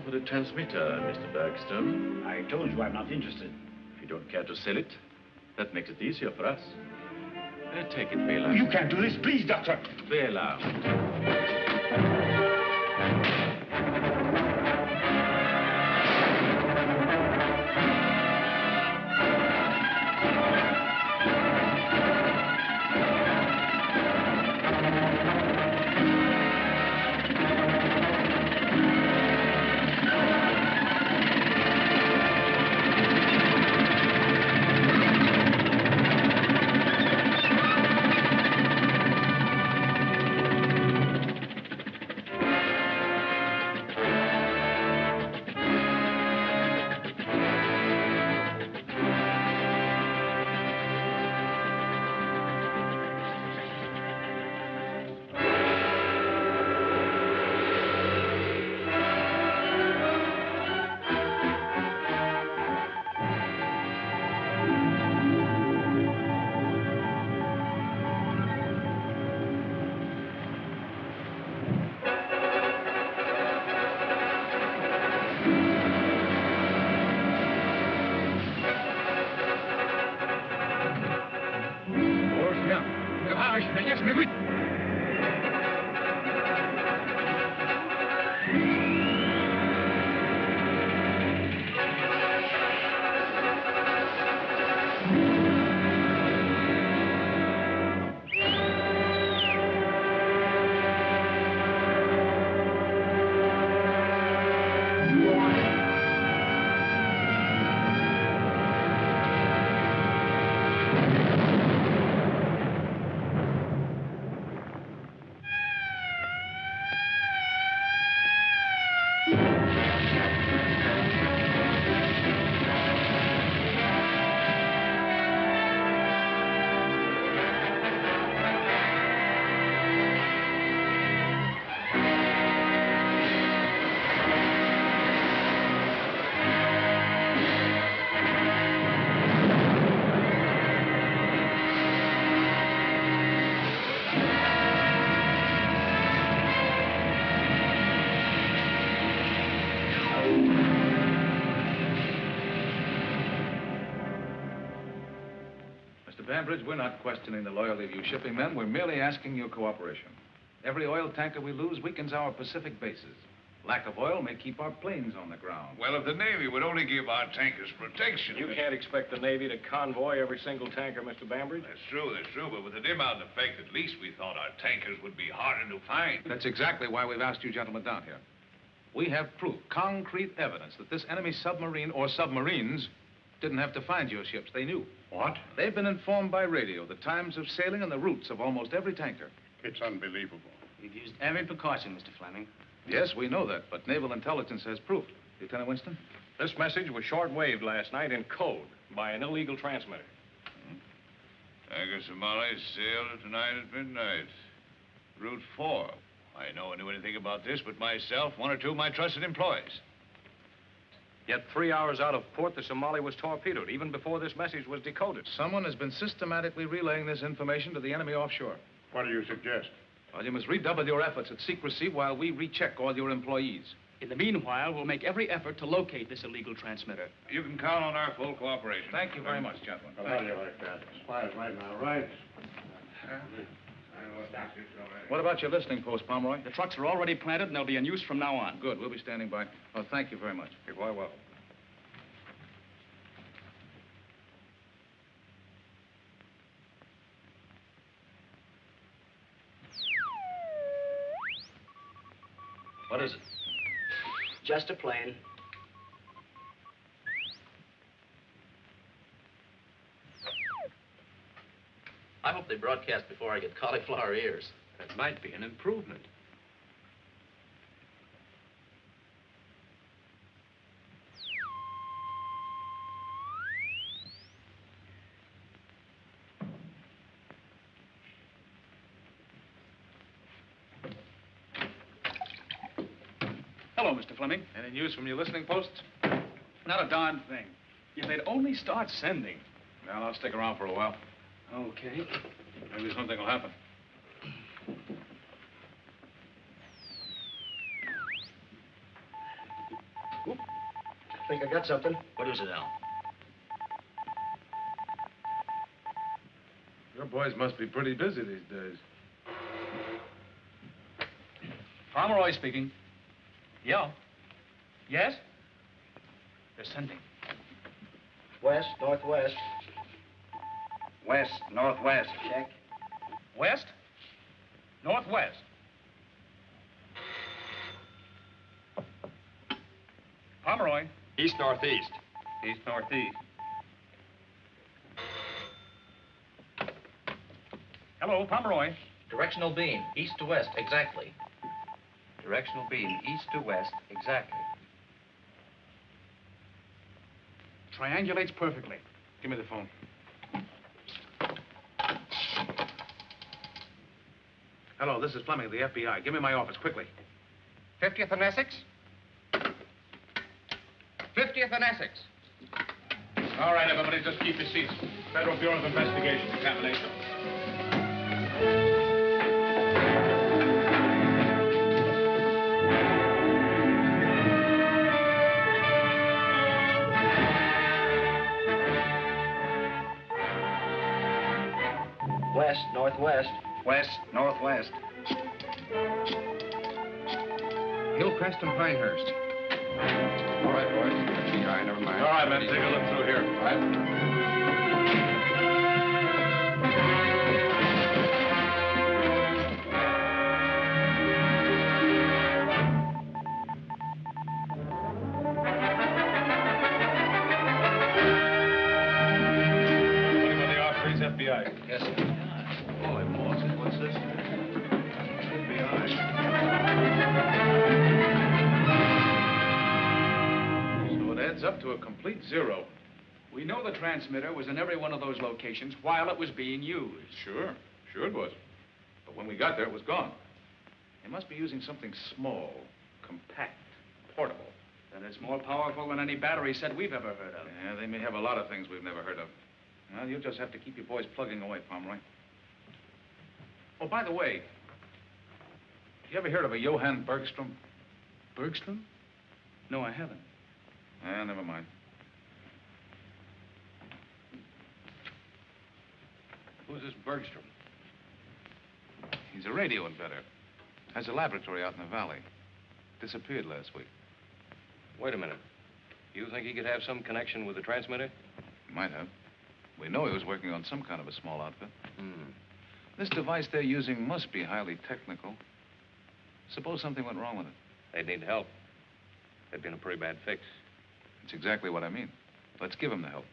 for the transmitter, Mr. Bergstrom. I told you I'm not interested. If you don't care to sell it, that makes it easier for us. Take it, Bela. You can't do this, please, Doctor. Bela. Bambridge, we're not questioning the loyalty of you shipping men. We're merely asking your cooperation. Every oil tanker we lose weakens our Pacific bases. Lack of oil may keep our planes on the ground. Well, if the Navy would only give our tankers protection... You can't expect the Navy to convoy every single tanker, Mr. Bambridge. That's true, but with the dim out effect, at least we thought our tankers would be harder to find. That's exactly why we've asked you gentlemen down here. We have proof, concrete evidence, that this enemy submarine or submarines didn't have to find your ships. They knew. What? They've been informed by radio the times of sailing and the routes of almost every tanker. It's unbelievable. We've used every precaution, Mr. Fleming. Yes, we know that, but naval intelligence has proof. Lieutenant Winston? This message was short-waved last night in code by an illegal transmitter. Tanker Somalis sailed tonight at midnight. Route 4. I no one knew anything about this but myself, one or two of my trusted employees. Yet 3 hours out of port, the Somali was torpedoed, even before this message was decoded. Someone has been systematically relaying this information to the enemy offshore. What do you suggest? Well, you must redouble your efforts at secrecy while we recheck all your employees. In the meanwhile, we'll make every effort to locate this illegal transmitter. You can count on our full cooperation. Thank you very much, gentlemen. Well, how do you like that? Spies right now, right? What about your listening post, Pomeroy? The trucks are already planted, and they'll be in use from now on. Good. We'll be standing by. Oh, thank you very much. You're quite welcome. What is it? Just a plane. I hope they broadcast before I get cauliflower ears. That might be an improvement. Hello, Mr. Fleming. Any news from your listening posts? Not a darn thing. If they'd only start sending. Well, I'll stick around for a while. Okay. Maybe something will happen. think I got something. What is it, Al? Your boys must be pretty busy these days. Pomeroy speaking. Yeah. Yes? They're sending. West, northwest. West, northwest. Check. West? Northwest. Pomeroy. East, northeast. East, northeast. Hello, Pomeroy. Directional beam, east to west, exactly. Directional beam, east to west, exactly. Triangulates perfectly. Give me the phone. Hello, this is Fleming of the FBI. Give me my office, quickly. 50th and Essex? 50th and Essex. All right, everybody, just keep your seats. Federal Bureau of Investigation, examination. West, northwest. West, northwest. Hillcrest and Pinehurst. All right, boys. FBI, never mind. All right, men, take a look through here. All right. Somebody with the office, FBI. Yes, sir. Boy, Moses, what's this? So it adds up to a complete zero. We know the transmitter was in every one of those locations while it was being used. Sure it was. But when we got there, it was gone. They must be using something small, compact, portable. Then it's more powerful than any battery set we've ever heard of. Yeah, they may have a lot of things we've never heard of. Well, you'll just have to keep your boys plugging away, Pomeroy. Oh, by the way, you ever heard of a Johann Bergstrom? Bergstrom? No, I haven't. Never mind. Who's this Bergstrom? He's a radio inventor. Has a laboratory out in the valley. Disappeared last week. Wait a minute. You think he could have some connection with the transmitter? Might have. We know he was working on some kind of a small outfit. Hmm. This device they're using must be highly technical. Suppose something went wrong with it. They'd need help. They'd be in a pretty bad fix. That's exactly what I mean. Let's give him the help.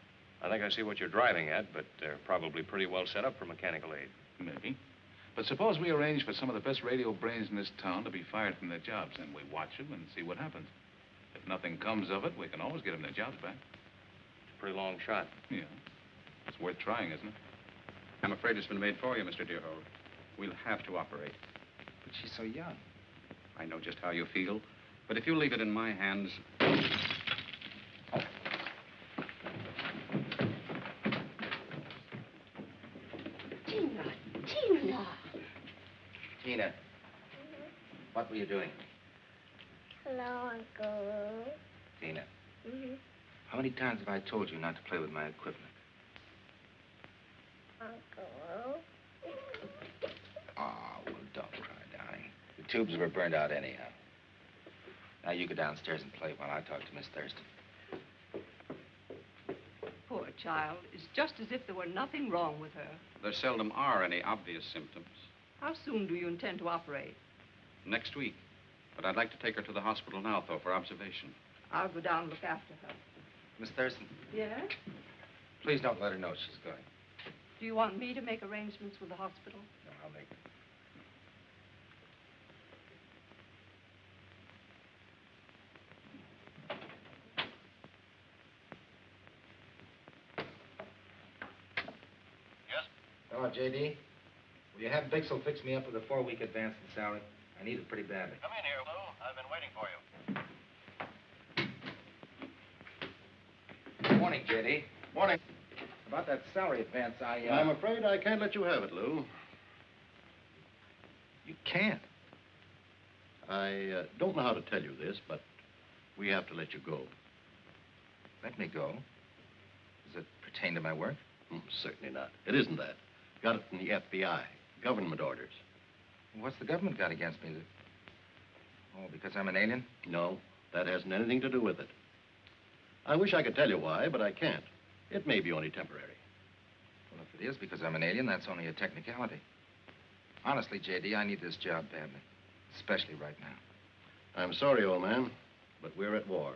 I think I see what you're driving at, but they're probably pretty well set up for mechanical aid. Maybe. But suppose we arrange for some of the best radio brains in this town to be fired from their jobs, and we watch them and see what happens. If nothing comes of it, we can always get them their jobs back. It's a pretty long shot. Yeah. It's worth trying, isn't it? I'm afraid it's been made for you, Mr. Deerhold. We'll have to operate. But she's so young. I know just how you feel, but if you leave it in my hands... Tina, what were you doing? Hello, Uncle. Tina, Mm-hmm. how many times have I told you not to play with my equipment? Uncle. Oh, well, don't cry, darling. The tubes were burned out anyhow. Now you go downstairs and play while I talk to Miss Thurston. Poor child. It's just as if there were nothing wrong with her. There seldom are any obvious symptoms. How soon do you intend to operate? Next week. But I'd like to take her to the hospital now, though, for observation. I'll go down and look after her. Miss Thurston, Yes? please don't let her know she's going. Do you want me to make arrangements with the hospital? No, I'll make them. Yes? Hello, J.D. Will you have Bixel fix me up with a 4-week advance in salary? I need it pretty badly. Come in here, Lou. I've been waiting for you. Morning, J.D. Morning. About that salary advance, I'm afraid I can't let you have it, Lou. You can't. I don't know how to tell you this, but we have to let you go. Let me go. Does it pertain to my work? Certainly not. It isn't that. Got it from the FBI. Government orders. What's the government got against me? Oh, because I'm an alien? No, that hasn't anything to do with it. I wish I could tell you why, but I can't. It may be only temporary. Well, if it is because I'm an alien, that's only a technicality. Honestly, J.D., I need this job badly. Especially right now. I'm sorry, old man, but we're at war.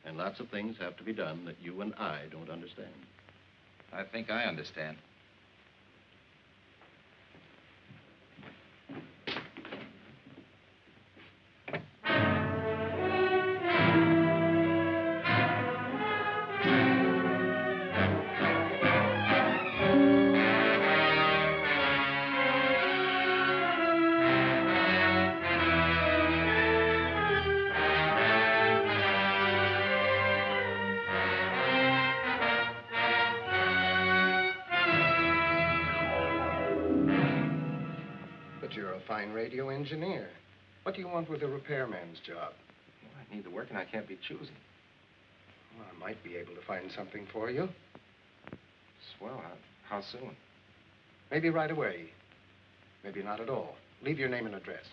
And lots of things have to be done that you and I don't understand. I think I understand. You're a fine radio engineer. What do you want with a repairman's job? Well, I need the work and I can't be choosy. Well, I might be able to find something for you. Swell. How soon? Maybe right away. Maybe not at all. Leave your name and address.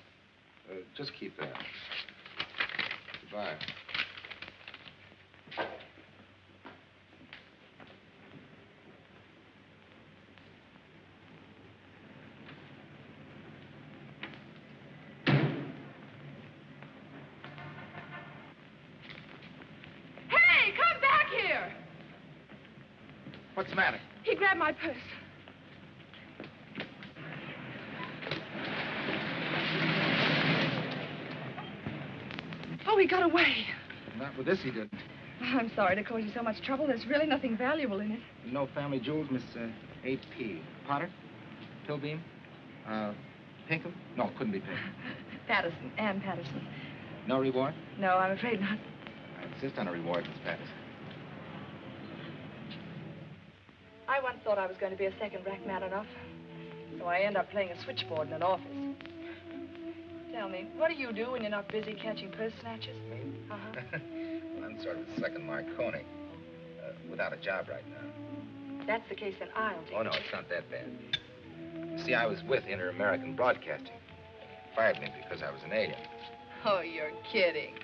Just keep that. Goodbye. What's the matter? He grabbed my purse. Oh, he got away. Not with this, he didn't. I'm sorry to cause you so much trouble. There's really nothing valuable in it. No family jewels, Miss A.P. Potter? Pilbeam? Pinkham? No, it couldn't be Pinkham. Patterson, Ann Patterson. No reward? No, I'm afraid not. I insist on a reward, Miss Patterson. I once thought I was going to be a second-rate man enough, so I end up playing a switchboard in an office. Tell me, what do you do when you're not busy catching purse snatchers? Me? Uh-huh. Well, I'm sort of a second Marconi. Without a job right now. That's the case, then I'll take Oh, no, it's not that bad. You see, I was with Inter-American Broadcasting. Fired me because I was an alien. Oh, you're kidding.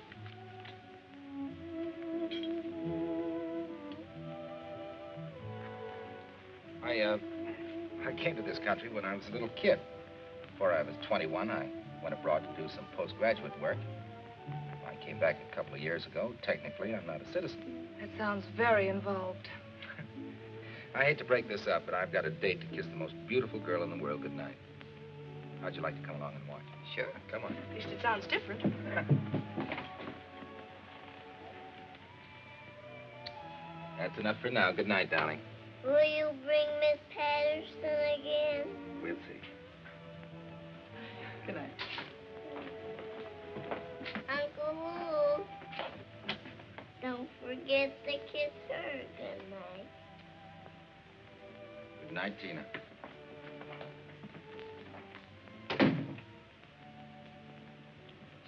I came to this country when I was a little kid. Before I was 21, I went abroad to do some postgraduate work. I came back a couple of years ago. Technically, I'm not a citizen. That sounds very involved. I hate to break this up, but I've got a date to kiss the most beautiful girl in the world goodnight. How'd you like to come along and watch? Sure. Come on. At least it sounds different. That's enough for now. Good night, darling. Will you bring Miss Patterson again? We'll see. Good night. Uncle Lou, don't forget to kiss her good night. Good night, Tina.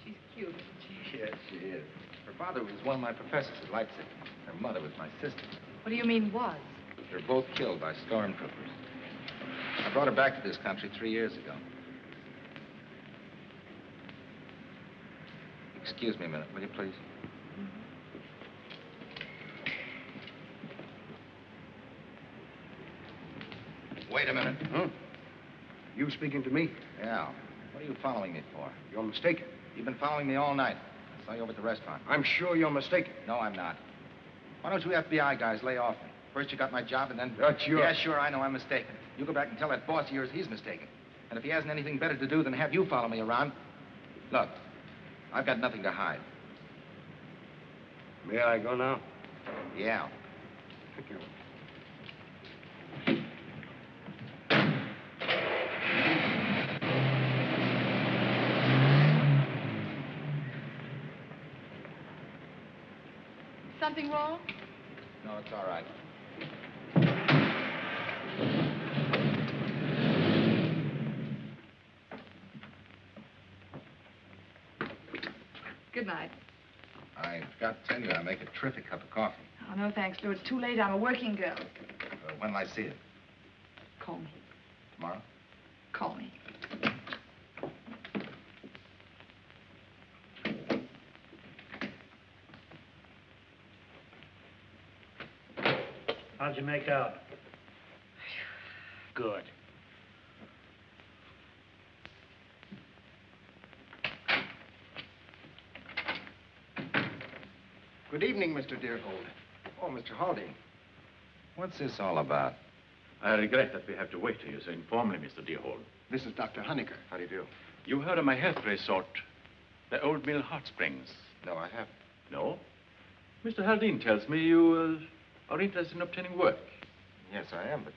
She's cute, isn't she? Yes, she is. Her father was one of my professors at Leipzig. Her mother was my sister. What do you mean, was? They're both killed by stormtroopers. I brought her back to this country 3 years ago. Excuse me a minute, will you please? Wait a minute. Huh? You speaking to me? Yeah. What are you following me for? You're mistaken. You've been following me all night. I saw you over at the restaurant. I'm sure you're mistaken. No, I'm not. Why don't you FBI guys lay off me? First you got my job, and then... That's your... Yeah, sure, I know I'm mistaken. You go back and tell that boss of yours he's mistaken. And if he hasn't anything better to do than have you follow me around... Look, I've got nothing to hide. May I go now? Yeah. Thank you. Something wrong? No, it's all right. Good night. I forgot to tell you, I make a terrific cup of coffee. Oh, no, thanks, Lou. It's too late. I'm a working girl. When will I see it? Call me. Tomorrow? Call me. How'd you make out? Good. Good evening, Mr. Deerhold. Oh, Mr. Haldane. What's this all about? I regret that we have to wait to you so informally, Mr. Deerhold. This is Dr. Honecker. How do you do? You heard of my health resort, the Old Mill Hot Springs? No, I haven't. No? Mr. Haldane tells me you are interested in obtaining work. Yes, I am, but...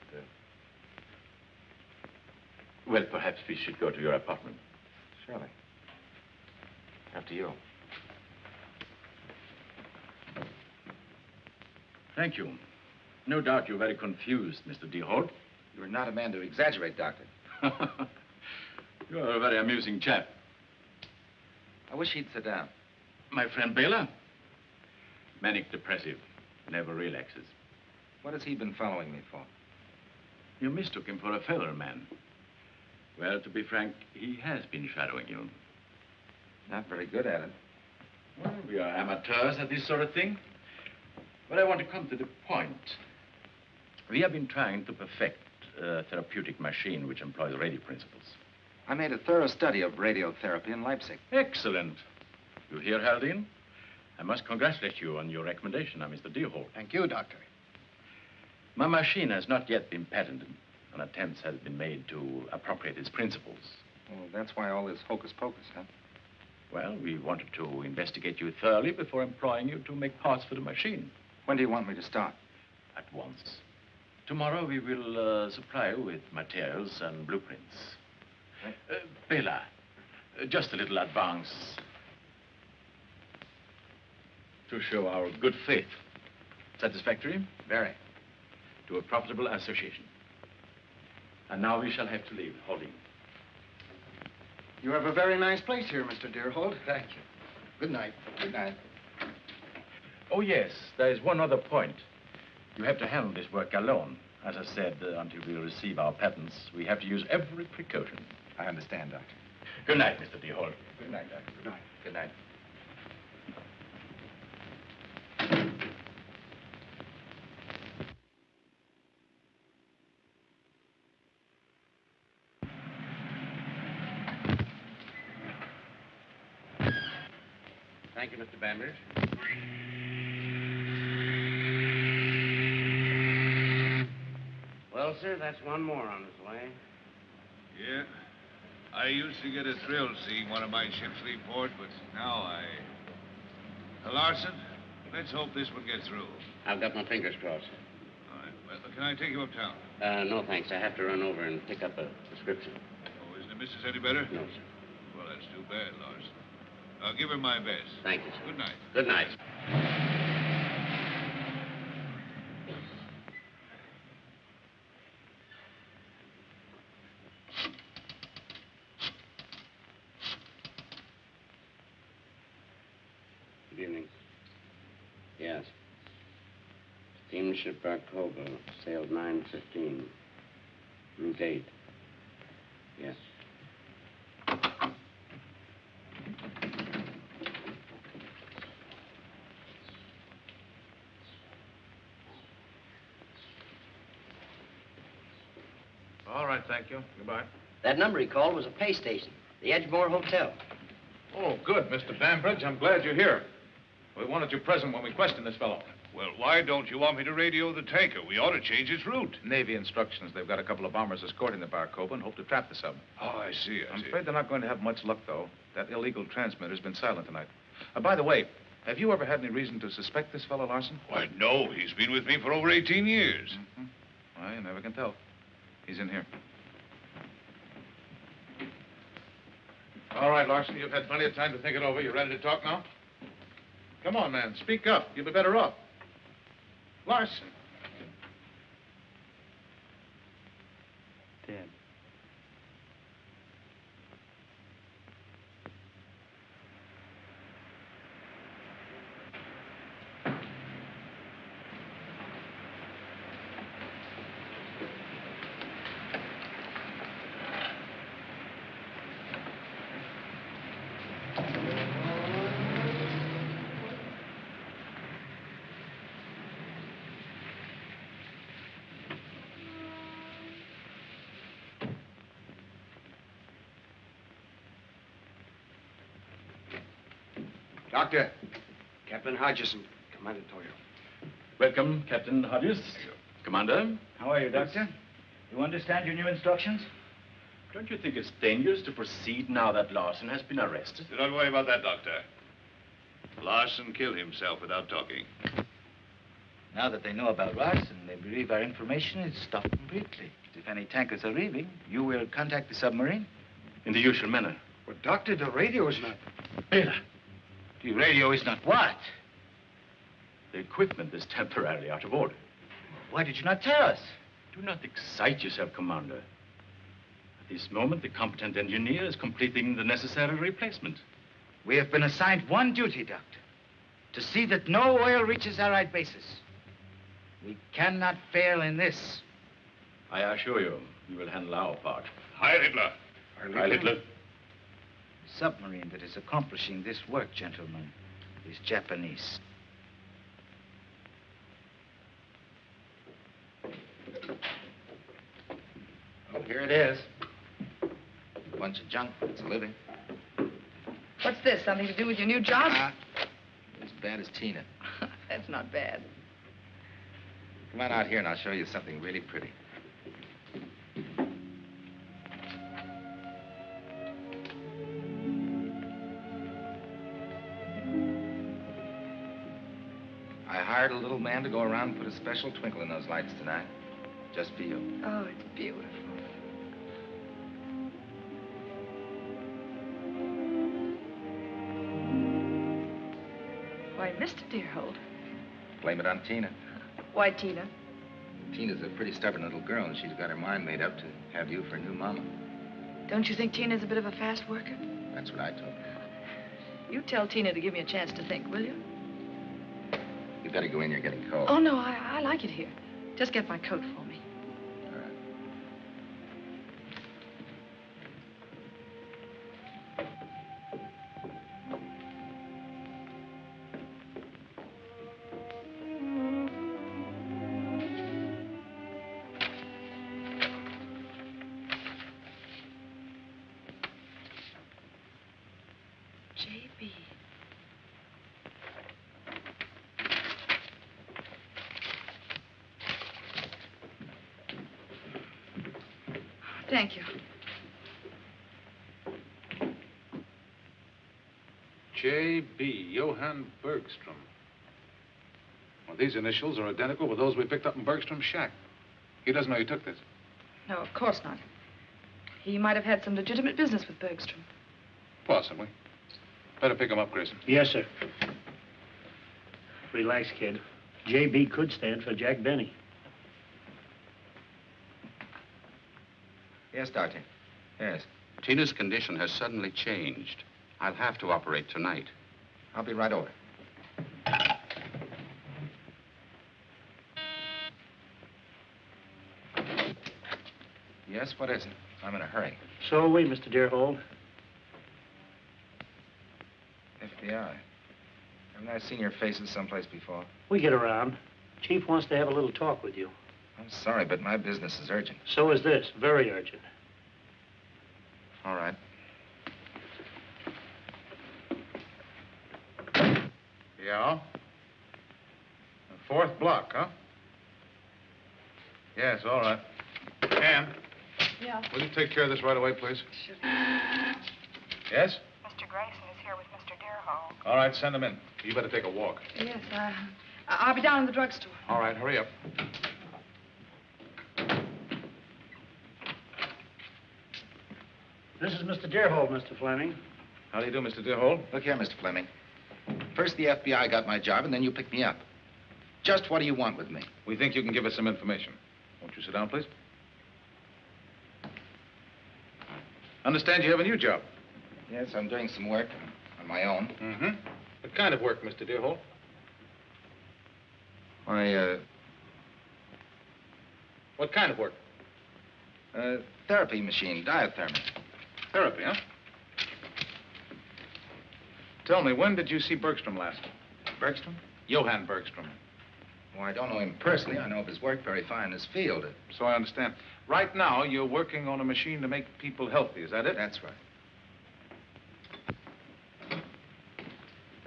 Well, perhaps we should go to your apartment. Surely. After you. Thank you. No doubt you're very confused, Mr. Deerhold. You're not a man to exaggerate, Doctor. You're a very amusing chap. I wish he'd sit down. My friend Baylor? Manic depressive. Never relaxes. What has he been following me for? You mistook him for a feller man. Well, to be frank, he has been shadowing you. Not very good at it. Well, we are amateurs at this sort of thing. But I want to come to the point. We have been trying to perfect a therapeutic machine which employs radio principles. I made a thorough study of radiotherapy in Leipzig. Excellent. You hear, Haldane? I must congratulate you on your recommendation, Mr. Deerhold. Thank you, Doctor. My machine has not yet been patented. An attempt has been made to appropriate its principles. Well, that's why all this hocus pocus, huh? Well, we wanted to investigate you thoroughly before employing you to make parts for the machine. When do you want me to start? At once. Tomorrow we will supply you with materials and blueprints. Bela, just a little advance to show our good faith. Satisfactory? Very. To a profitable association. And now we shall have to leave, Haldane. You have a very nice place here, Mr. Deerhold. Thank you. Good night. Good night. Oh, yes, there is one other point. You have to handle this work alone. As I said, until we receive our patents, we have to use every precaution. I understand, Doctor. Good night, Mr. Deerhold. Good night, Doctor. Good night. Good night. Thank you, Mr. Bambridge. Well, sir, that's one more on his way. Yeah. I used to get a thrill seeing one of my ships leave port, but now Larson, let's hope this one gets through. I've got my fingers crossed. All right. Well, can I take you uptown? No, thanks. I have to run over and pick up a prescription. Oh, isn't the missus any better? No, sir. Well, that's too bad, Larson. I'll give her my best. Thank you, sir. Good night. Good night. Good evening. Yes. Steamship October, sailed 9:15. Route 8. Yes. All right, thank you. Goodbye. That number he called was a pay station, the Edgemore Hotel. Oh, good, Mr. Bambridge. I'm glad you're here. We wanted you present when we questioned this fellow. Well, why don't you want me to radio the tanker? We ought to change its route. Navy instructions. They've got a couple of bombers escorting the Barcoba and hope to trap the sub. Oh, I see. I'm afraid they're not going to have much luck, though. That illegal transmitter's been silent tonight. By the way, have you ever had any reason to suspect this fellow, Larson? Why, no. He's been with me for over 18 years. Mm-hmm. Well, you never can tell. He's in here. All right, Larson, you've had plenty of time to think it over. You ready to talk now? Come on, man. Speak up. You'll be better off. Larson. Dead. Doctor. Captain Hodgson, Commander Toyo. Welcome, Captain Hodges. Commander. How are you, Doctor? You understand your new instructions? Don't you think it's dangerous to proceed now that Larson has been arrested? Do not worry about that, Doctor. Larson killed himself without talking. Now that they know about Larson, they believe our information is stopped completely. If any tankers are leaving, you will contact the submarine? In the usual manner. But, Doctor, the radio is not... Bela. The radio is not what? The equipment is temporarily out of order. Why did you not tell us? Do not excite yourself, Commander. At this moment, the competent engineer is completing the necessary replacement. We have been assigned one duty, Doctor. To see that no oil reaches Allied bases. We cannot fail in this. I assure you, we will handle our part. Heil Hitler. Heil Hitler. The submarine that is accomplishing this work, gentlemen, is Japanese. Oh, here it is. A bunch of junk. It's a living. What's this? Something to do with your new job? As bad as Tina. That's not bad. Come on out here and I'll show you something really pretty. I hired a little man to go around and put a special twinkle in those lights tonight. Just for you. Oh, it's beautiful. Why, Mr. Deerhold. Blame it on Tina. Why, Tina? Tina's a pretty stubborn little girl, and she's got her mind made up to have you for a new mama. Don't you think Tina's a bit of a fast worker? That's what I told her. You tell Tina to give me a chance to think, will you? You better go in, you're getting cold. Oh, no, I like it here. Just get my coat for me. All right. J.B. Thank you. J.B. Johann Bergstrom. Well, these initials are identical with those we picked up in Bergstrom's shack. He doesn't know you took this. No, of course not. He might have had some legitimate business with Bergstrom. Possibly. Better pick him up, Grayson. Yes, sir. Relax, kid. J.B. could stand for Jack Benny. Yes, Doctor. Yes. Tina's condition has suddenly changed. I'll have to operate tonight. I'll be right over. Yes, what is it? I'm in a hurry. So are we, Mr. Deerhold. FBI. Haven't I seen your faces someplace before? We get around. Chief wants to have a little talk with you. I'm sorry, but my business is urgent. So is this. Very urgent. All right. Yeah? The fourth block, huh? Yes, all right. Ann, Yeah. will you take care of this right away, please? Sure. Yes? Mr. Grayson is here with Mr. Deerhold. All right, send him in. You better take a walk. Yes, I'll be down in the drugstore. All right, hurry up. This is Mr. Deerhold, Mr. Fleming. How do you do, Mr. Deerhold? Look here, Mr. Fleming. First the FBI got my job, and then you picked me up. Just what do you want with me? We think you can give us some information. Won't you sit down, please? Understand you have a new job. Yes, I'm doing some work on my own. Mm-hmm. What kind of work, Mr. Deerhold? What kind of work? Therapy machine, diathermy. Therapy, huh? Tell me, when did you see Bergstrom last? Bergstrom? Johann Bergstrom. Well, I don't know him personally. I know of his work very fine in his field. So I understand. Right now, you're working on a machine to make people healthy. Is that it? That's right.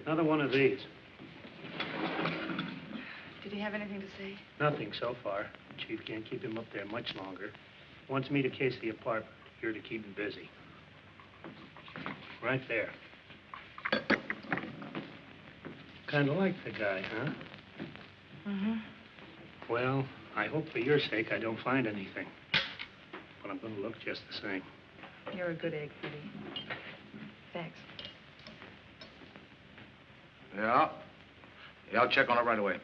Another one of these. Did he have anything to say? Nothing so far. Chief can't keep him up there much longer. Wants me to case the apartment. Here to keep him busy. Right there. Kind of like the guy, huh? Mm-hmm. Well, I hope for your sake I don't find anything. But I'm going to look just the same. You're a good egg, Freddie. Thanks. Yeah? Yeah, I'll check on it right away.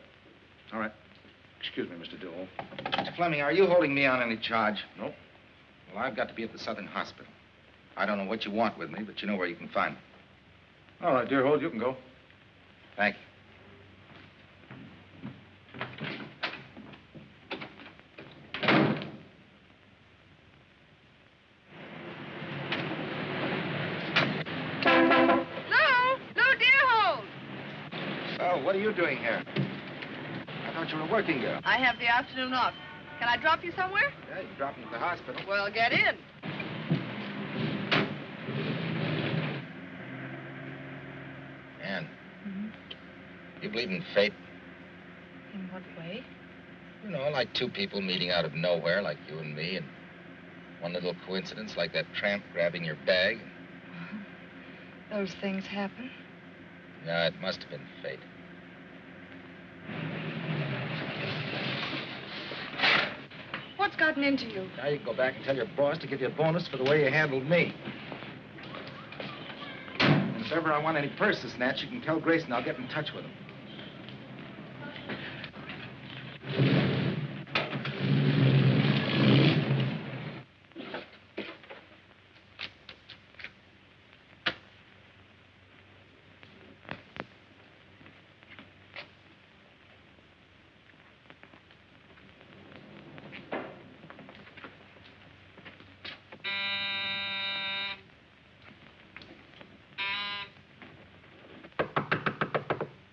All right. Excuse me, Mr. Dillon. Mr. Fleming, are you holding me on any charge? Nope. Well, I've got to be at the Southern Hospital. I don't know what you want with me, but you know where you can find me. All right, Deerhold, you can go. Thank you. What are you doing here? I thought you were a working girl. I have the afternoon off. Can I drop you somewhere? Yeah, you dropped me at the hospital. Well, get in. Ann, you believe in fate? In what way? You know, like two people meeting out of nowhere, like you and me, and one little coincidence, like that tramp grabbing your bag. Those things happen. Yeah, it must have been fate. What's gotten into you? Now you can go back and tell your boss to give you a bonus for the way you handled me. And if ever I want any purses snatched, you can tell Grayson I'll get in touch with him.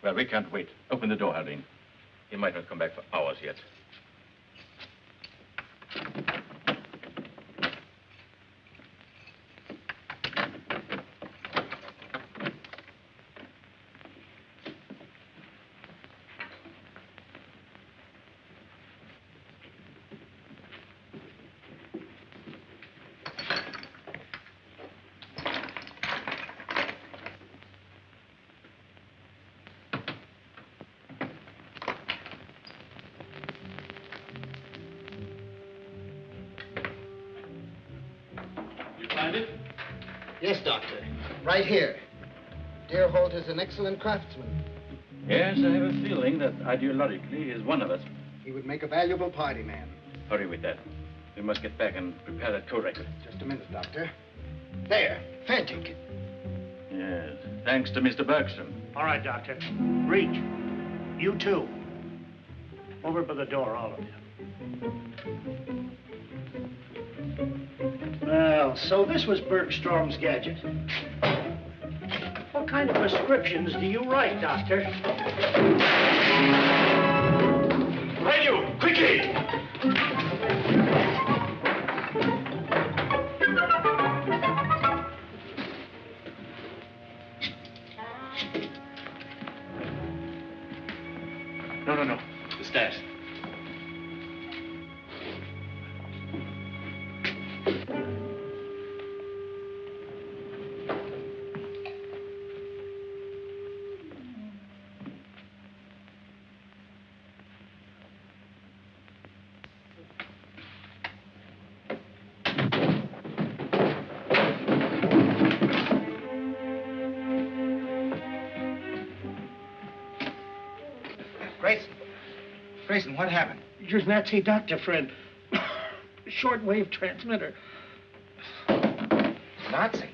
Well, we can't wait. Open the door, Arlen. He might not come back for hours yet. Yes, Doctor. Right here. Deerholt is an excellent craftsman. Yes, I have a feeling that ideologically he is one of us. He would make a valuable party man. Hurry with that. We must get back and prepare that tow record. Just a minute, Doctor. There, fare ticket. Yes, thanks to Mr. Bergstrom. All right, Doctor. Reach. You too. Over by the door, all of you. Well, so this was Bergstrom's gadget. What kind of prescriptions do you write, Doctor? Radio, quickly! No. The stairs. Grayson, what happened? Your Nazi doctor friend. Shortwave transmitter. Nazi?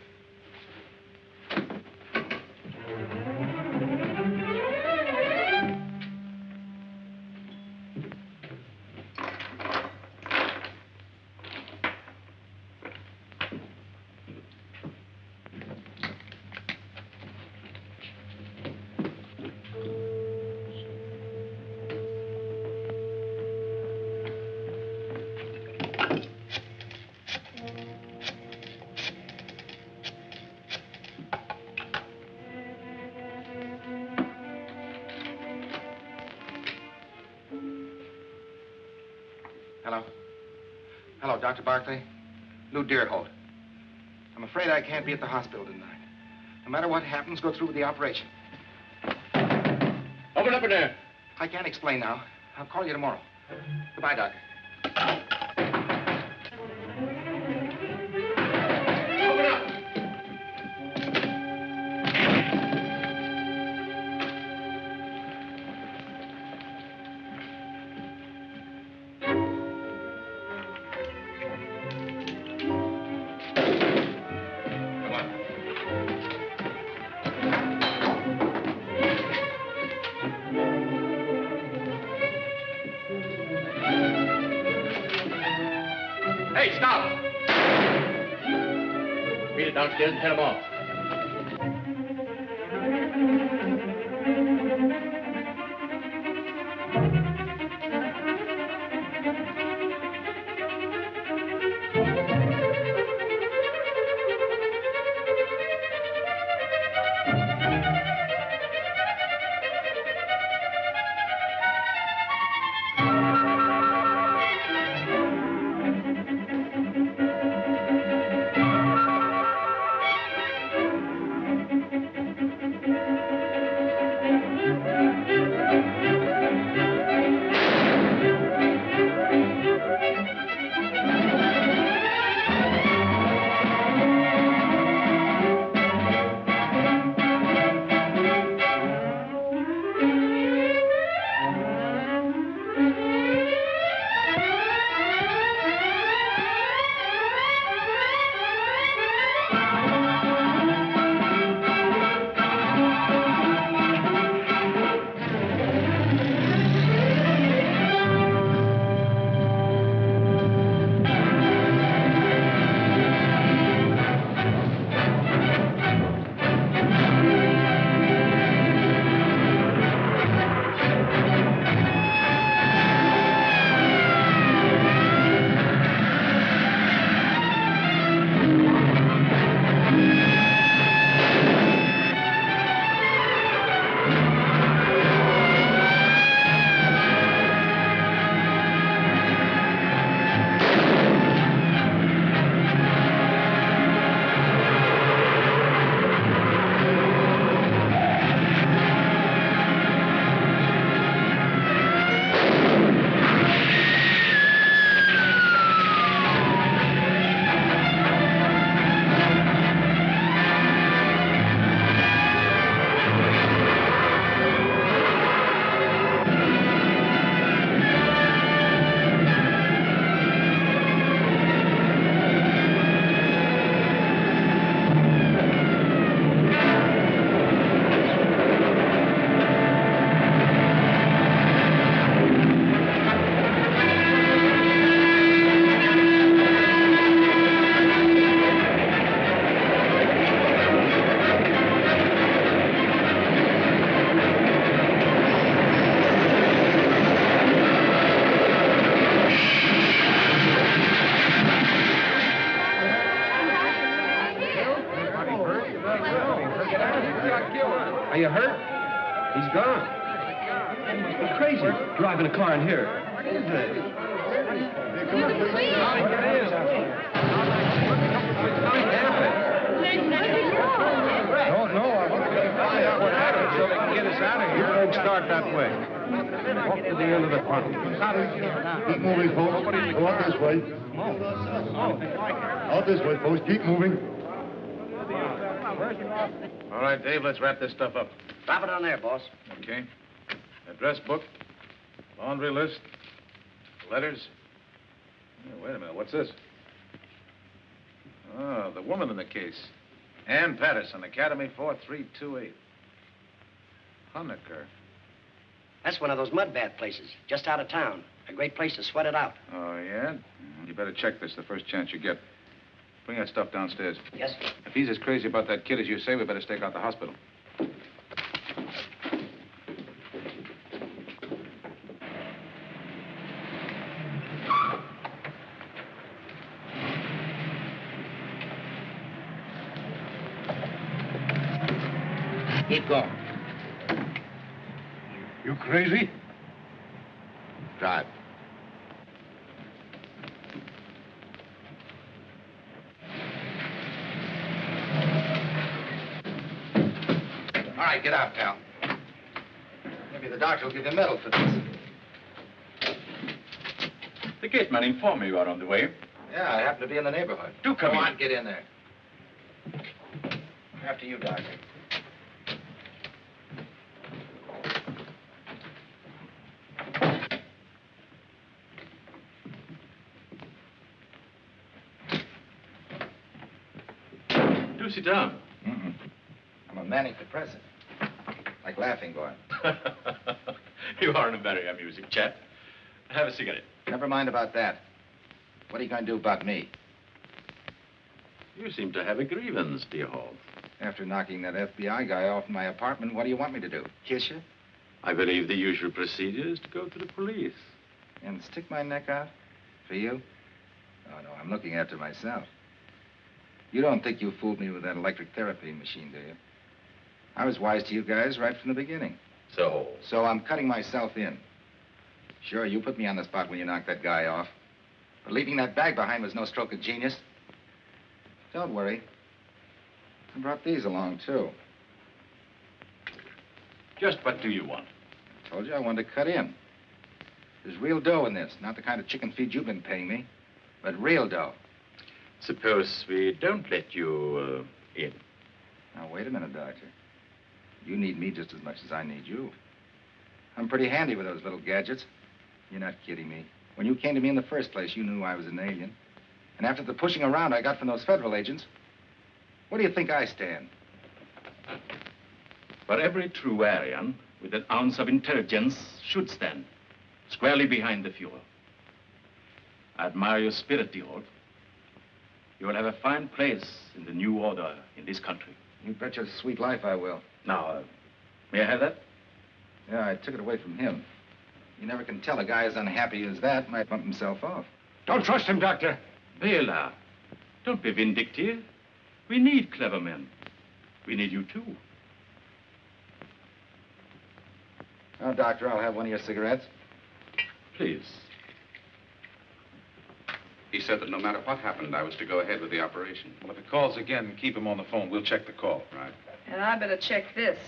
Hello? Hello, Dr. Barclay? Lou Deerholt. I'm afraid I can't be at the hospital tonight. No matter what happens, go through with the operation. Open up in there. I can't explain now. I'll call you tomorrow. Goodbye, Doctor. Open up. Hey, stop! Beat it downstairs and head him off. Are you hurt? He's gone. You must be crazy, driving a car in here. What is this? Don't know. I want to find out what happened so they can get us out of here. You folks start that way. Walk to the end of the tunnel. Keep moving, folks. Go out this way. Out this way, folks. Keep moving. All right, Dave, let's wrap this stuff up. Drop it on there, boss. Okay. Address book, laundry list, letters. Oh, wait a minute, what's this? Oh, the woman in the case. Ann Patterson, Academy 4328. Honecker. That's one of those mud bath places, just out of town. A great place to sweat it out. Oh, yeah? You better check this the first chance you get. Bring that stuff downstairs. Yes, sir. If he's as crazy about that kid as you say, we better stake out the hospital. Keep going. You crazy? Drive. right, get out, pal. Maybe the doctor will give you a medal for this. The gateman informed me you are on the way. Yeah, I happen to be in the neighborhood. Do come in. on, get in there. After you, Doctor. Do sit down. I'm a manic depressive. Like laughing boy. You are a very amusing chap. Have a cigarette. Never mind about that. What are you going to do about me? You seem to have a grievance, dear Hall. After knocking that FBI guy off in my apartment, what do you want me to do? Kiss you? I believe the usual procedure is to go to the police. And stick my neck out? For you? Oh, no, I'm looking after myself. You don't think you fooled me with that electric therapy machine, do you? I was wise to you guys right from the beginning. So I'm cutting myself in. Sure, you put me on the spot when you knocked that guy off. But leaving that bag behind was no stroke of genius. Don't worry. I brought these along, too. Just what do you want? I told you I wanted to cut in. There's real dough in this. Not the kind of chicken feed you've been paying me, but real dough. Suppose we don't let you in. Now, wait a minute, Doctor. You need me just as much as I need you. I'm pretty handy with those little gadgets. You're not kidding me. When you came to me in the first place, you knew I was an alien. And after the pushing around I got from those federal agents, where do you think I stand? For every true Aryan with an ounce of intelligence should stand squarely behind the Fuhrer. I admire your spirit, dear Holt. You will have a fine place in the new order in this country. You bet your sweet life I will. Now, may I have that? Yeah, I took it away from him. You never can tell a guy as unhappy as that might bump himself off. Don't trust him, Doctor. Bela, don't be vindictive. We need clever men. We need you, too. Oh, Doctor, I'll have one of your cigarettes. Please. He said that no matter what happened, I was to go ahead with the operation. Well, if he calls again, keep him on the phone. We'll check the call. Right. And I better check this.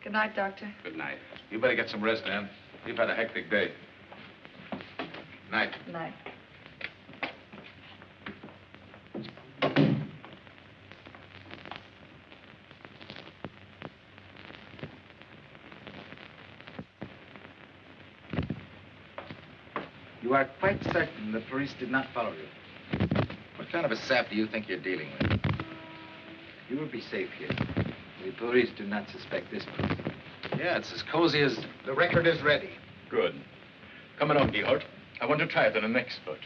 Good night, Doctor. Good night. You better get some rest, Ann. You've had a hectic day. Night. Good night. You are quite certain the police did not follow you? What kind of a sap do you think you're dealing with? You will be safe here. The police do not suspect this place. Yeah, it's as cozy as... The record is ready. Good. Come along, Holt. I want to try it on an expert.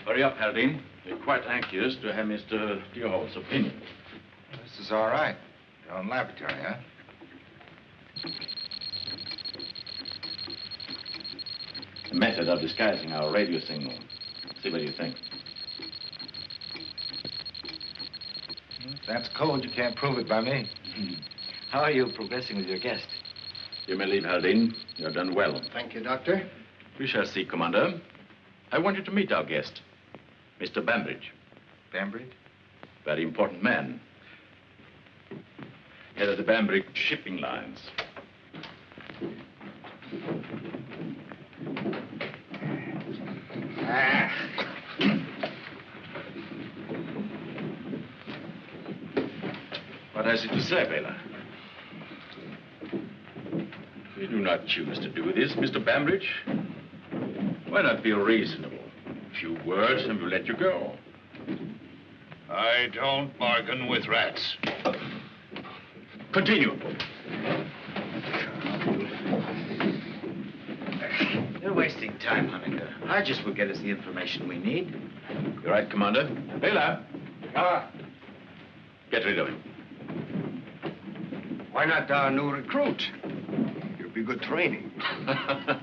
Hurry up, Haldane. We're quite anxious to have Mr. Deerholt's opinion. This is all right. Your own laboratory, huh? A method of disguising our radio signal. See what you think. If that's code, you can't prove it by me. How are you progressing with your guest? You may leave, Haldane. You have done well. Thank you, Doctor. We shall see, Commander. I want you to meet our guest, Mr. Bambridge. Bambridge? Very important man. Head of the Bambridge shipping lines. What has he to say, Bela? We do not choose to do this, Mr. Bambridge. Why not be reasonable? A few words and we'll let you go. I don't bargain with rats. Continue. You're wasting time, Hunter. Hodges will get us the information we need. You're right, Commander. Bela. Get rid of him. Why not our new recruit? You'll be good training.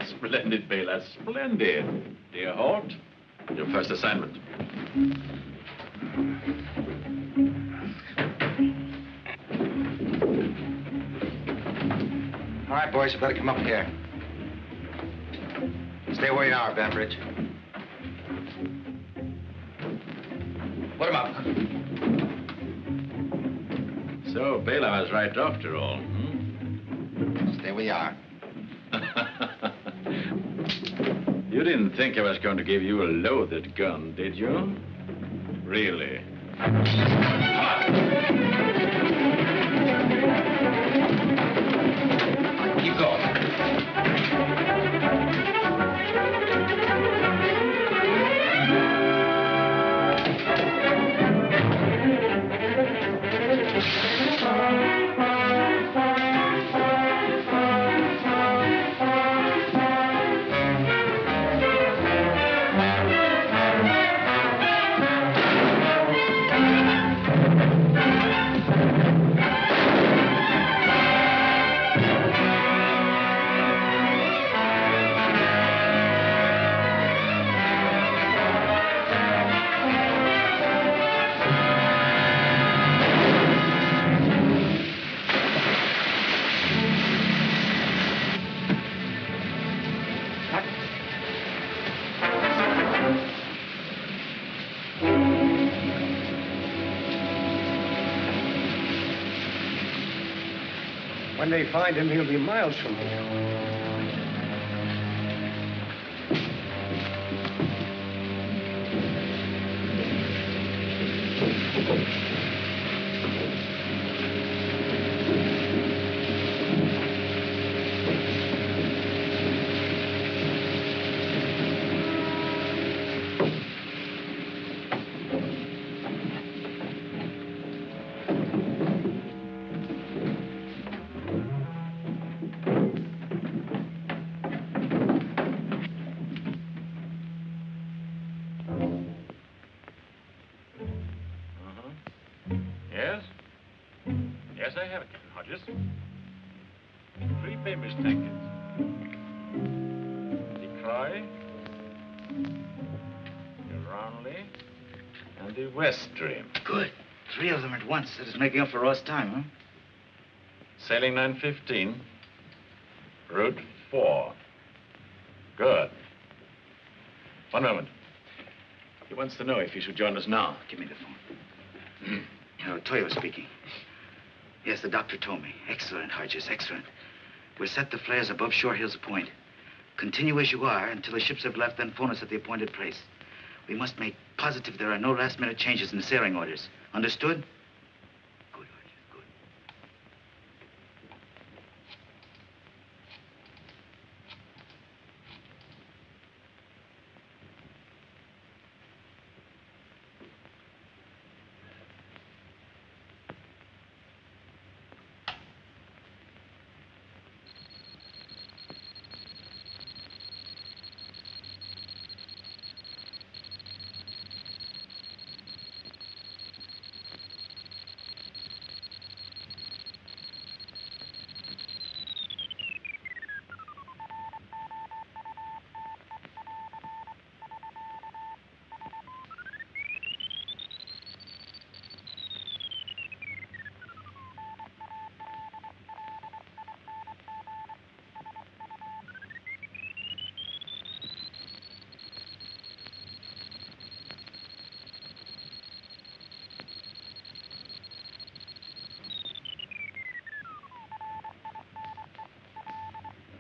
Splendid, Bela. Splendid. Dear Holt, your first assignment. All right, boys, you better come up here. Stay where you are, Bambridge. Put him up. So, Bela was right after all, Stay where you are. You didn't think I was going to give you a loaded gun, did you? Really? Keep going. When they find him, he'll be miles from here. Yes? Yes, I have it, Captain Hodges. 3 famous tankers. The Croy, the Ronley, and the West Stream. Good. 3 of them at once. That is making up for lost time, huh? Sailing 9:15. Route 4. Good. One moment. He wants to know if he should join us now. Give me the phone. Toyo speaking. Yes, the doctor told me. Excellent, Hodges, excellent. We'll set the flares above Shore Hills Point. Continue as you are until the ships have left, then phone us at the appointed place. We must make positive there are no last-minute changes in the sailing orders. Understood? Good, Hodges, good.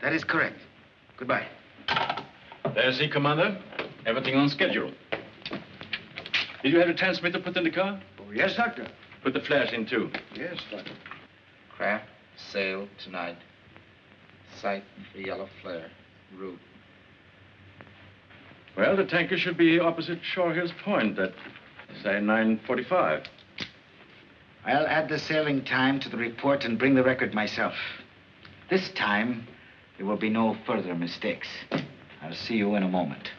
That is correct. Goodbye. There's the Commander. Everything on schedule. Did you have a transmitter put in the car? Oh, yes, Doctor. Put the flash in, too. Yes, Doctor. Craft sail tonight. Sight the yellow flare. Route. Well, the tanker should be opposite Shore Hills Point at, say, 9:45. I'll add the sailing time to the report and bring the record myself. This time, there will be no further mistakes. I'll see you in a moment.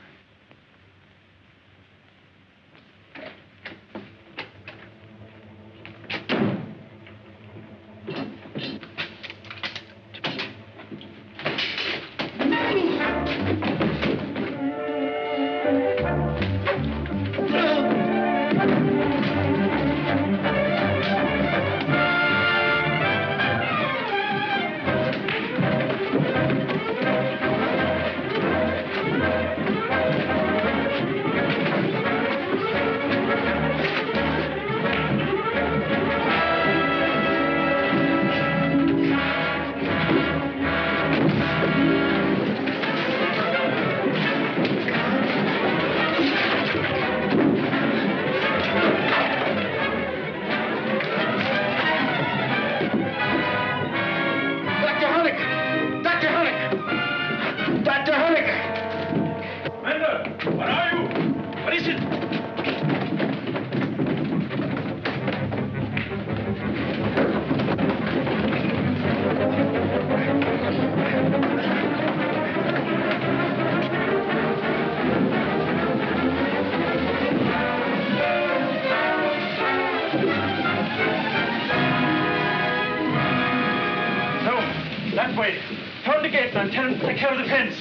No, that way. Turn the gate, Lieutenant. Take care of the fence.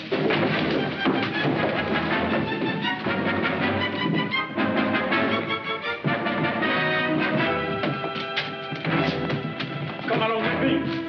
Come along with me.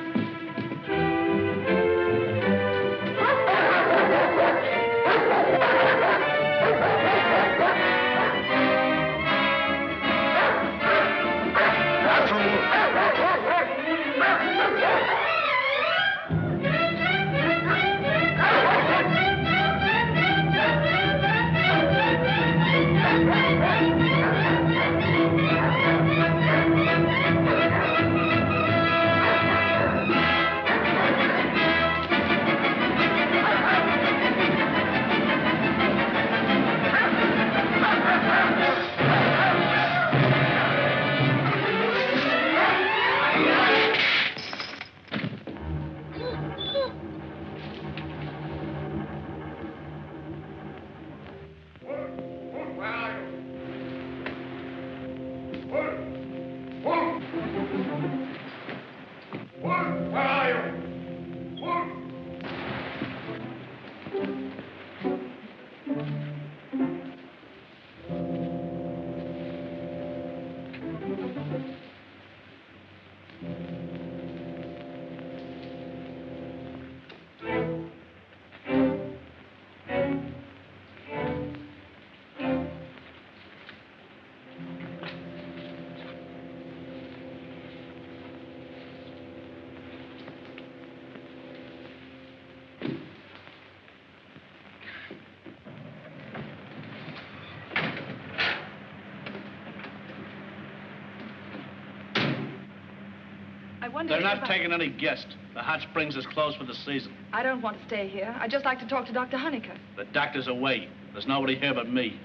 They're not taking any guests. The hot springs is closed for the season. I don't want to stay here. I'd just like to talk to Dr. Honecker. The doctor's away. There's nobody here but me.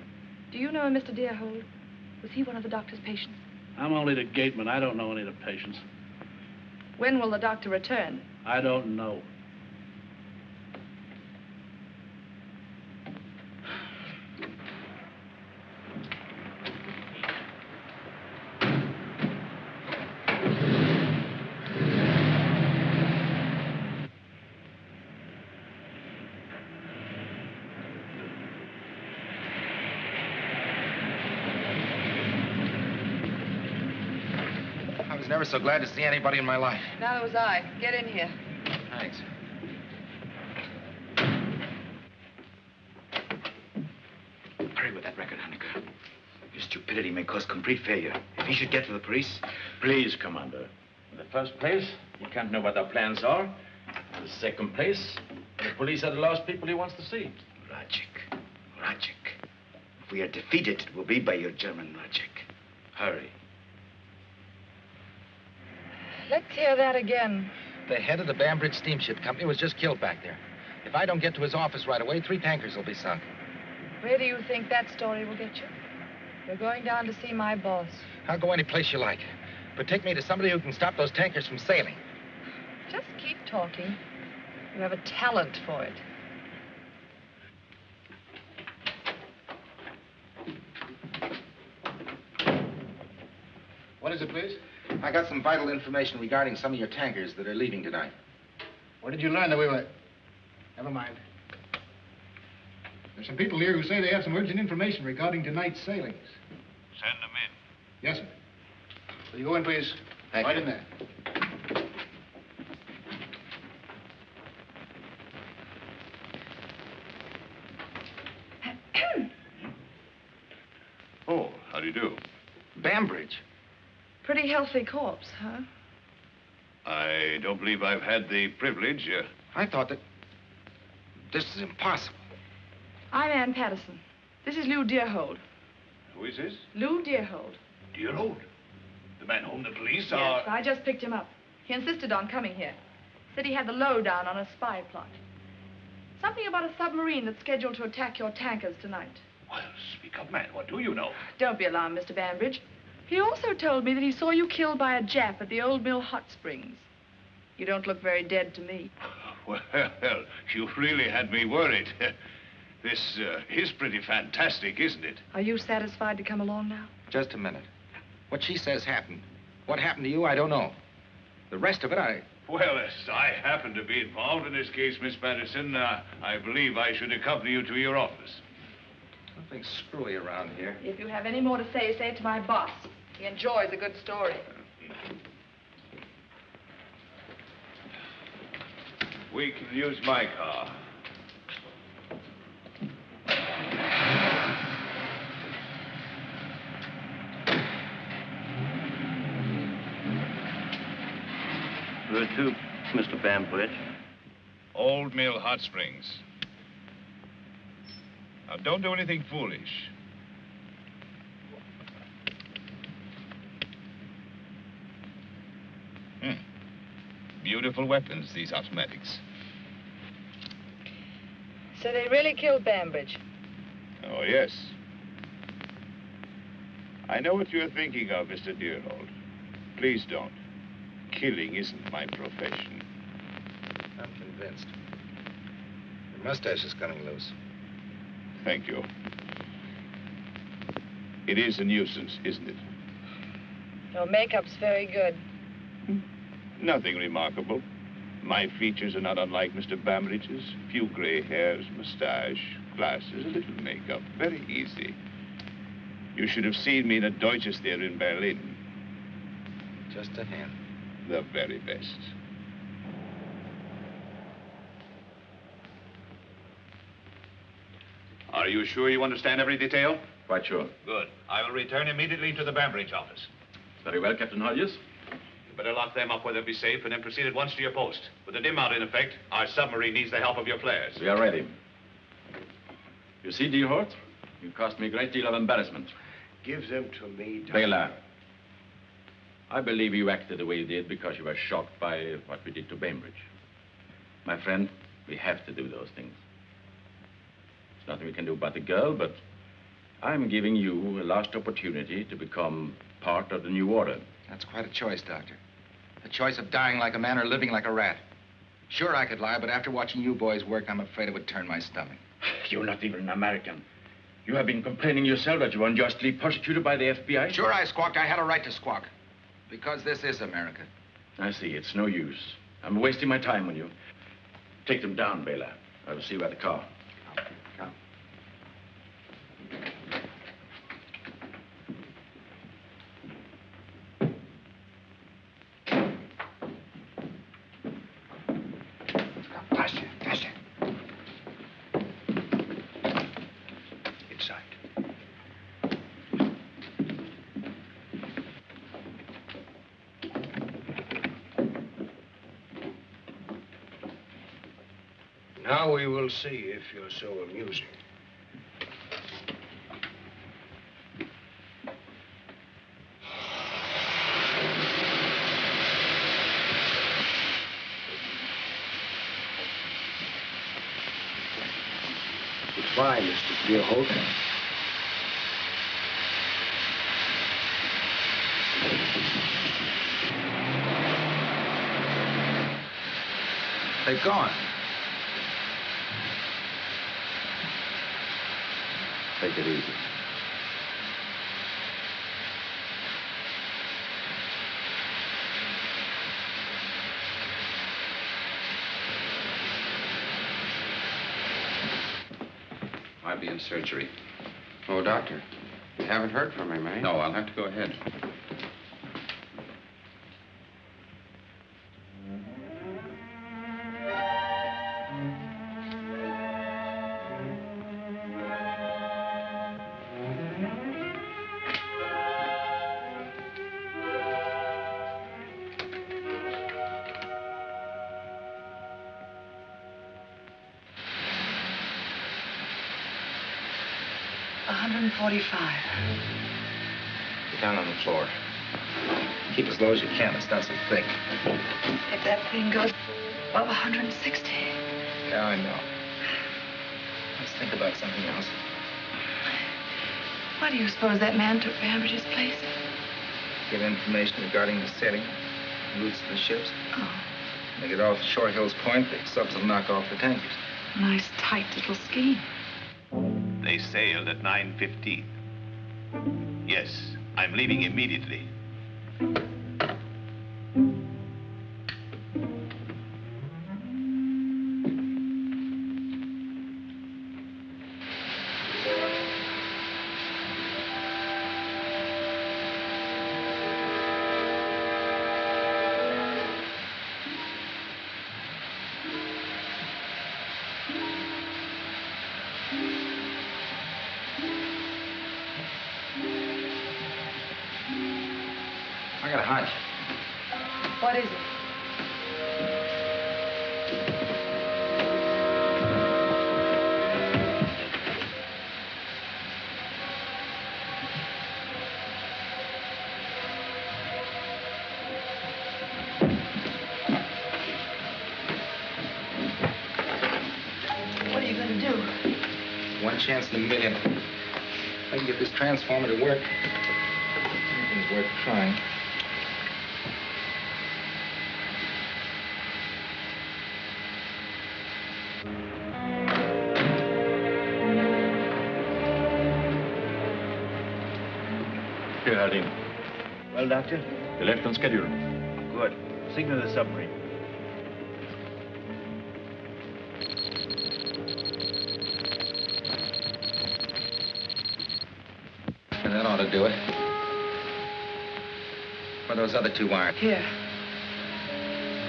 Do you know Mr. Deerhold? Was he one of the doctor's patients? I'm only the gateman. I don't know any of the patients. When will the doctor return? I don't know. Never so glad to see anybody in my life. Neither was I. Get in here. Thanks. Hurry with that record, Honecker. Your stupidity may cause complete failure. If he should get to the police... Please, Commander. In the first place, you can't know what our plans are. In the second place, the police are the last people he wants to see. Logic. Logic. If we are defeated, it will be by your German logic. Hurry. Let's hear that again. The head of the Bambridge Steamship Company was just killed back there. If I don't get to his office right away, 3 tankers will be sunk. Where do you think that story will get you? You're going down to see my boss. I'll go any place you like. But take me to somebody who can stop those tankers from sailing. Just keep talking. You have a talent for it. What is it, please? I got some vital information regarding some of your tankers that are leaving tonight. Where did you learn that we were... Never mind. There's some people here who say they have some urgent information regarding tonight's sailings. Send them in. Yes, sir. Will you go in, please? Thank right you. in there. Oh, how do you do? Bambridge? Pretty healthy corpse, huh? I don't believe I've had the privilege. I thought that... This is impossible. I'm Ann Patterson. This is Lou Deerhold. Who is this? Lou Deerhold. Deerhold? The man whom the police Yes, I just picked him up. He insisted on coming here. Said he had the lowdown on a spy plot. Something about a submarine that's scheduled to attack your tankers tonight. Well, speak up, man. What do you know? Don't be alarmed, Mr. Bambridge. He also told me that he saw you killed by a Jap at the Old Mill Hot Springs. You don't look very dead to me. Well, you really had me worried. This is pretty fantastic, isn't it? Are you satisfied to come along now? Just a minute. What she says happened. What happened to you, I don't know. The rest of it, Well, as I happen to be involved in this case, Miss Patterson, I believe I should accompany you to your office. Something screwy around here. If you have any more to say it to my boss. He enjoys a good story. We can use my car. Where to, Mr. Bambridge? Old Mill Hot Springs. Now, don't do anything foolish. Beautiful weapons, these automatics. So they really killed Bambridge? Oh, yes. I know what you're thinking of, Mr. Deerhold. Please don't. Killing isn't my profession. I'm convinced. Your mustache is coming loose. Thank you. It is a nuisance, isn't it? Your makeup's very good. Nothing remarkable. My features are not unlike Mr. Bambridge's. Few gray hairs, mustache, glasses, a little makeup. Very easy. You should have seen me in a Deutsches there in Berlin. Just a hint. The very best. Are you sure you understand every detail? Quite sure. Good. I will return immediately to the Bambridge office. Very well, Captain Hodges. You better lock them up where they'll be safe and then proceed at once to your post. With the dim out in effect, our submarine needs the help of your flares. We are ready. You see, Deerhold, you caused me a great deal of embarrassment. Give them to me, Doctor. Bela, I believe you acted the way you did because you were shocked by what we did to Bambridge. My friend, we have to do those things. There's nothing we can do about the girl, but I'm giving you a last opportunity to become part of the new order. That's quite a choice, Doctor. The choice of dying like a man or living like a rat. Sure, I could lie, but after watching you boys work, I'm afraid it would turn my stomach. You're not even an American. You have been complaining yourself that you were unjustly persecuted by the FBI. Sure, I squawked. I had a right to squawk. Because this is America. I see. It's no use. I'm wasting my time on you. Take them down, Bela. I will see you at the car. Come. Faster, faster. Inside. Now we will see if you're so amusing. Goodbye, Mr. Deerhold. They've gone. Take it easy. I'll be in surgery. Oh, doctor, you haven't heard from him, eh? No, I'll have to go ahead. Get down on the floor. Keep as low as you can. It's not so thick. If that thing goes above 160. Yeah, I know. Let's think about something else. Why do you suppose that man took Bambridge's place? Get information regarding the setting, routes of the ships. Oh. They get off Short Hills Point, the subs will knock off the tankers. Nice, tight little scheme. They sailed at 9:15. Yes, I'm leaving immediately. I got a hunch. What is it? What are you going to do? One chance in a million. If I can get this transformer to work, anything's worth trying. Here, Arlen. Well, Doctor? You left on schedule. Good. Signal the submarine. And that ought to do it. Where are those other two wires? Here.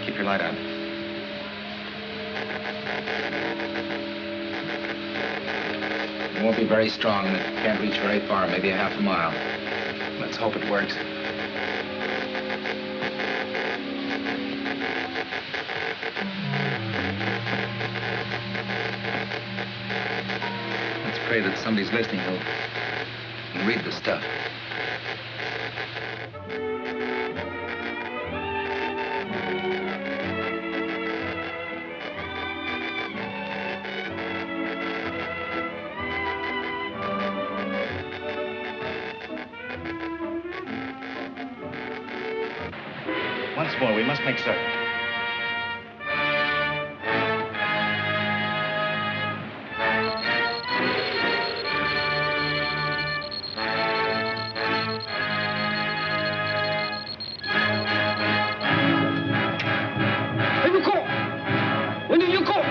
Keep your light on. It won't be very strong, and it can't reach very far, maybe a half a mile. Let's hope it works. Let's pray that somebody's listening who can read the stuff. Once more, we must make certain. Hey, you call! When did you call?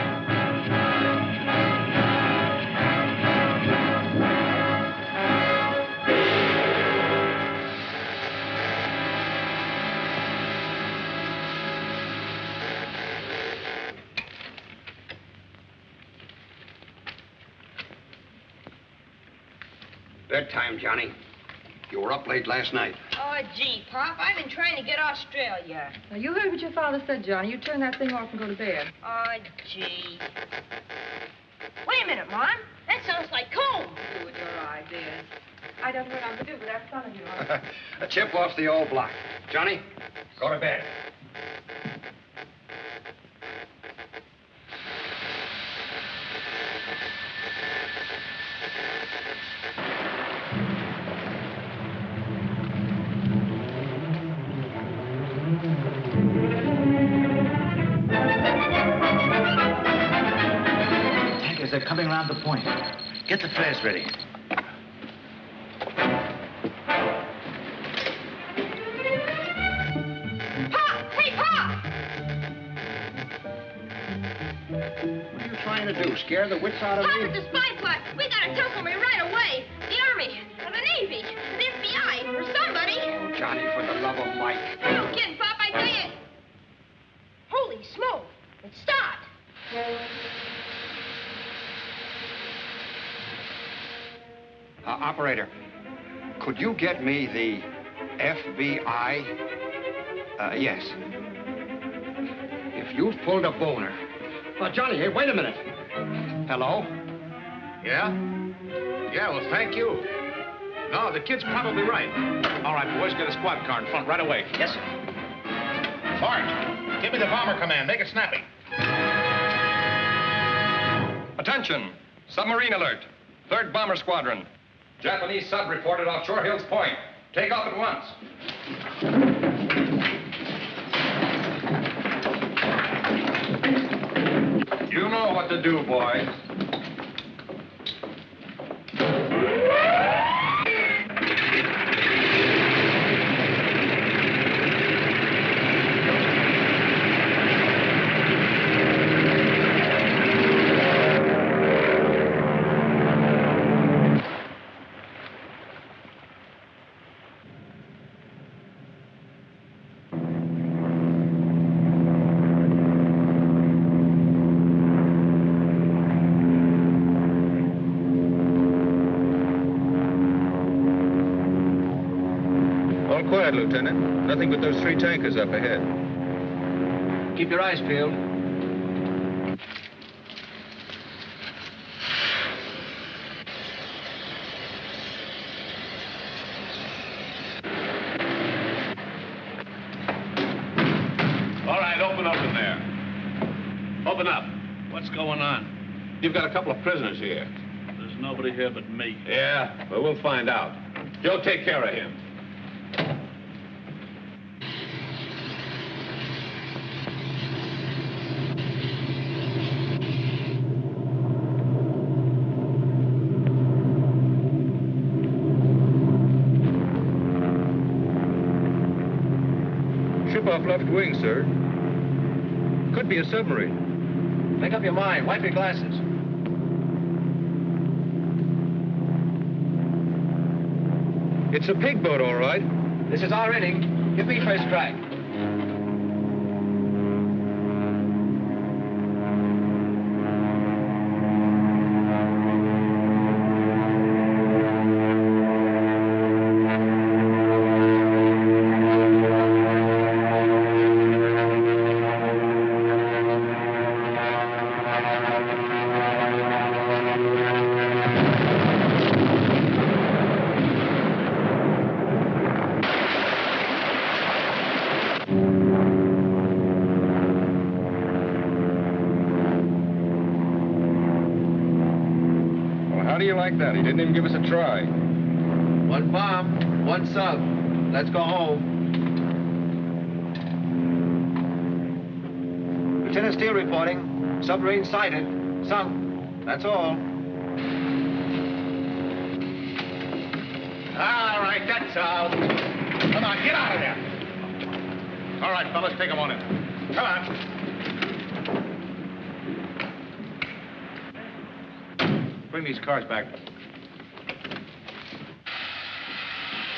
Bedtime, Johnny. You were up late last night. Oh, gee, Pop, I've been trying to get Australia. Now, you heard what your father said, Johnny. You turn that thing off and go to bed. Oh, gee. Wait a minute, Mom. That sounds like comb. Do with your ideas. I don't know what I'm to do with that son of yours. A chip off the old block. Johnny, go to bed. Tankers, they're coming around the point. Get the flares ready. Pop! Hey, Pop! What are you trying to do? Scare the wits out of Pop, me? it's a spy plot. We gotta tell somebody right away. The Army, or the Navy, the FBI, or somebody. Oh, Johnny, for the love of Mike. No kidding, Pop, I tell you. Holy smoke. It stopped. Operator, could you get me the FBI? Yes. If you've pulled a boner. Johnny, hey, wait a minute. Hello? Yeah? Yeah, well, thank you. No, the kid's probably right. All right, boys, get a squad car in front right away. Yes, sir. Sarge, give me the bomber command. Make it snappy. Attention! Submarine Alert. 3rd Bomber Squadron. Japanese sub reported off Shore Hills Point. Take off at once. You know what to do, boys. Lieutenant. Nothing but those 3 tankers up ahead. Keep your eyes peeled. All right, open up in there. Open up. What's going on? You've got a couple of prisoners here. There's nobody here but me. Yeah, but we'll find out. Joe, take care of him. Ship off left wing, sir. Could be a submarine. Make up your mind. Wipe your glasses. It's a pig boat, all right. This is our inning. Give me first strike. How do you like that? He didn't even give us a try. 1 bomb, 1 sub. Let's go home. Lieutenant Steele reporting. Submarine sighted. Sunk. That's all. All right, that's all. Come on, get out of there. All right, fellas, take them on in. Come on. Bring these cars back. What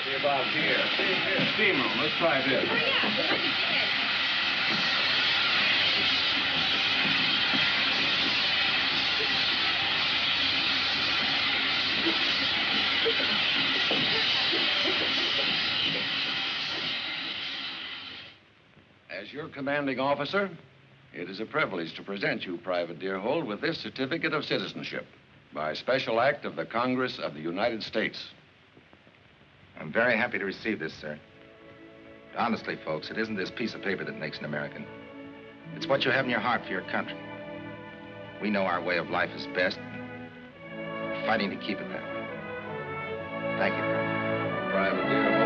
are you about here? Steam room. Let's try this. As your commanding officer, it is a privilege to present you, Private Deerhold, with this certificate of citizenship by special act of the Congress of the United States. I'm very happy to receive this, sir. Honestly, folks, it isn't this piece of paper that makes an American. It's what you have in your heart for your country. We know our way of life is best. We're fighting to keep it that way. Thank you. Private Deerhold.